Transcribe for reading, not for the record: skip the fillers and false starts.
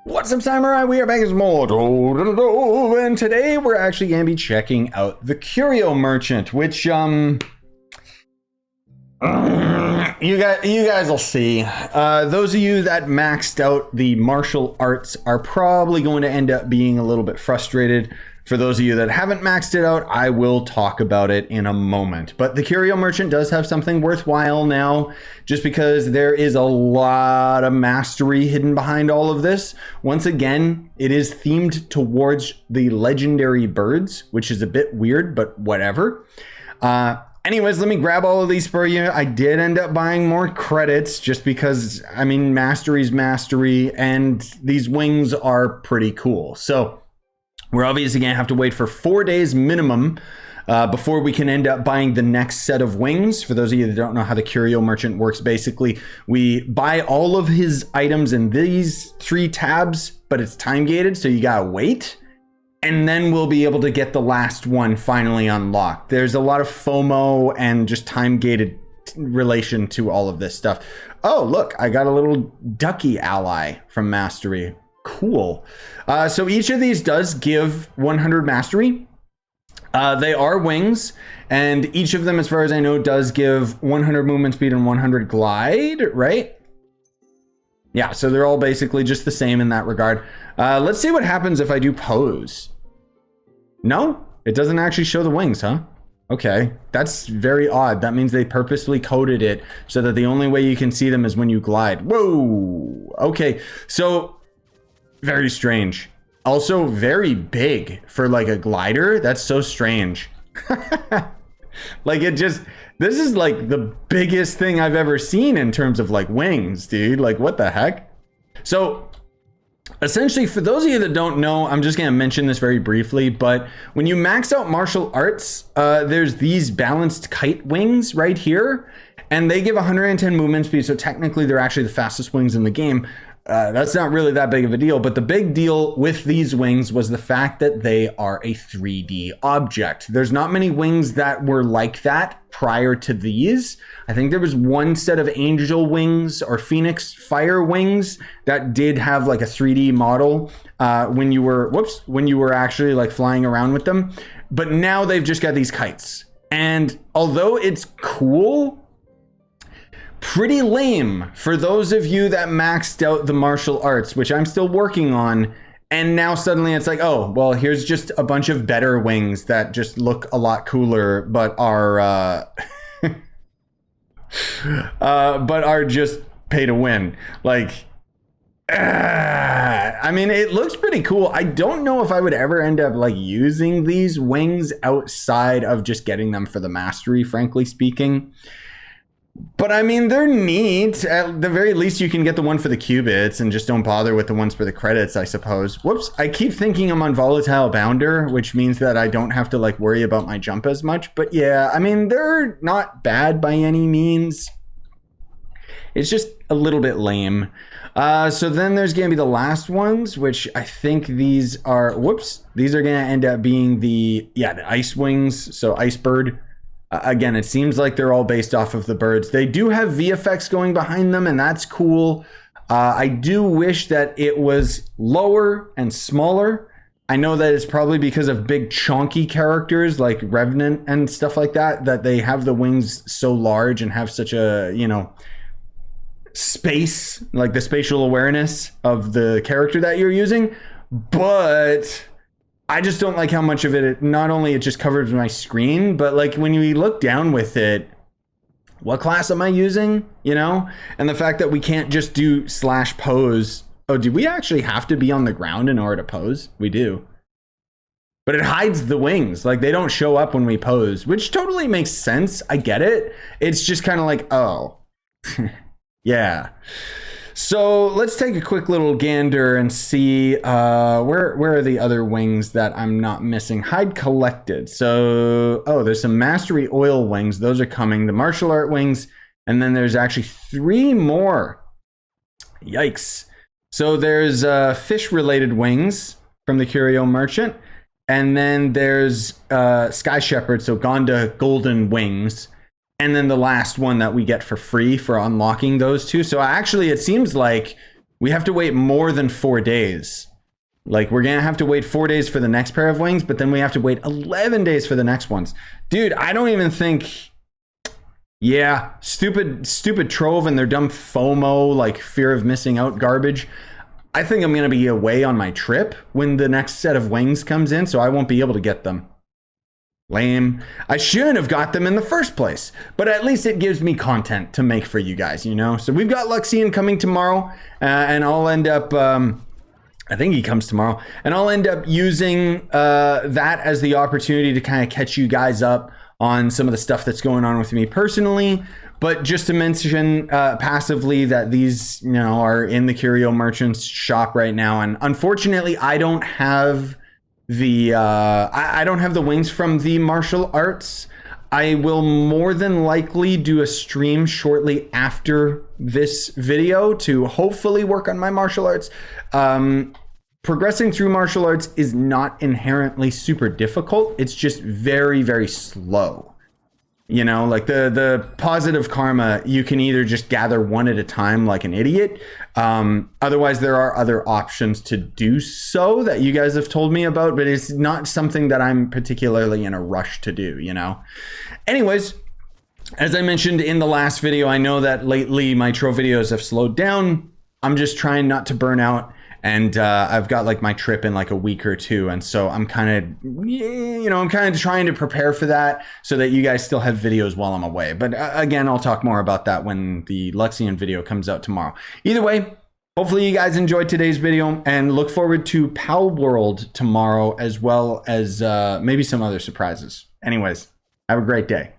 What's up, Samurai? We are back as more, and today we're actually going to be checking out the Curio Merchant, which you guys will see. Those of you that maxed out the martial arts are probably going to end up being a little bit frustrated. For those of you that haven't maxed it out, I will talk about it in a moment. But the Curio Merchant does have something worthwhile now, just because there is a lot of mastery hidden behind all of this. Once again, it is themed towards the legendary birds, which is a bit weird, but whatever. Anyways, let me grab all of these for you. I did end up buying more credits just because, I mean, mastery's mastery, and these wings are pretty cool. So we're obviously going to have to wait for 4 days minimum before we can end up buying the next set of wings. For those of you that don't know how the Curio Merchant works, basically, we buy all of his items in these 3 tabs, but it's time gated, so you gotta wait. And then we'll be able to get the last one finally unlocked. There's a lot of FOMO and just time gated relation to all of this stuff. Oh, look, I got a little ducky ally from Mastery. Cool. So each of these does give 100 mastery. They are wings, and each of them, as far as I know, does give 100 movement speed and 100 glide, right? Yeah, so they're all basically just the same in that regard. Let's see what happens if I do pose. No, it doesn't actually show the wings, huh? Okay, that's very odd. That means they purposely coded it so that the only way you can see them is when you glide. Whoa, okay, so very strange. Also very big for like a glider. That's so strange. Like it just, this is like the biggest thing I've ever seen in terms of like wings, dude. Like what the heck? So essentially, for those of you that don't know, I'm just going to mention this very briefly, but when you max out martial arts, there's these balanced kite wings right here, and they give 110 movement speed. So technically they're actually the fastest wings in the game. That's not really that big of a deal, but the big deal with these wings was the fact that they are a 3D object. There's not many wings that were like that prior to these. I think there was one set of angel wings or phoenix fire wings that did have like a 3D model when you were actually like flying around with them. But now they've just got these kites. And although it's cool, pretty lame for those of you that maxed out the martial arts, which I'm still working on. And now suddenly it's like, oh, well, here's just a bunch of better wings that just look a lot cooler, but are but are just pay to win. Like, I mean, it looks pretty cool. I don't know if I would ever end up like using these wings outside of just getting them for the mastery, frankly speaking. But I mean, they're neat. At the very least, you can get the one for the qubits and just don't bother with the ones for the credits, I suppose. Whoops, I keep thinking I'm on volatile bounder, which means that I don't have to like worry about my jump as much. But yeah, I mean, they're not bad by any means. It's just a little bit lame. So then there's going to be the last ones, which I think these are, whoops, these are going to end up being the ice wings. So ice bird. Again, it seems like they're all based off of the birds. They do have VFX going behind them, and that's cool. I do wish that it was lower and smaller. I know that it's probably because of big chonky characters like Revenant and stuff like that, that they have the wings so large and have such a, you know, space, like the spatial awareness of the character that you're using. But I just don't like how much of it, not only it just covers my screen, but like when you look down with it, what class am I using, you know? And the fact that we can't just do / pose. Oh, do we actually have to be on the ground in order to pose? We do. But it hides the wings. Like they don't show up when we pose, which totally makes sense. I get it. It's just kind of like, oh, yeah. So let's take a quick little gander and see where are the other wings that I'm not missing. Hide collected. So, oh, there's some mastery oil wings. Those are coming. The martial art wings. And then there's actually 3 more. Yikes. So there's fish related wings from the Curio Merchant. And then there's Sky Shepherd. So Gonda golden wings. And then the last one that we get for free for unlocking those 2. So actually it seems like we have to wait more than 4 days. Like, we're gonna have to wait 4 days for the next pair of wings, but then we have to wait 11 days for the next ones. Dude, I don't even think, yeah, stupid Trove and their dumb FOMO, like fear of missing out garbage. I think I'm gonna be away on my trip when the next set of wings comes in, so I won't be able to get them. Lame. I shouldn't have got them in the first place, but at least it gives me content to make for you guys, you know? So we've got Luxian coming tomorrow, and I'll end up, I think he comes tomorrow, and I'll end up using that as the opportunity to kind of catch you guys up on some of the stuff that's going on with me personally. But just to mention passively that these, you know, are in the Curio Merchants shop right now, and unfortunately, I don't have the I don't have the wings from the martial arts. I will more than likely do a stream shortly after this video to hopefully work on my martial arts. Progressing through martial arts is not inherently super difficult. It's just very, very slow. You know, like the positive karma, you can either just gather one at a time like an idiot. Otherwise, there are other options to do so that you guys have told me about, but it's not something that I'm particularly in a rush to do, you know? Anyways, as I mentioned in the last video, I know that lately my Trove videos have slowed down. I'm just trying not to burn out. And I've got like my trip in like a week or two. And so I'm kind of, you know, I'm kind of trying to prepare for that so that you guys still have videos while I'm away. But again, I'll talk more about that when the Luxian video comes out tomorrow. Either way, hopefully you guys enjoyed today's video and look forward to Pal World tomorrow, as well as maybe some other surprises. Anyways, have a great day.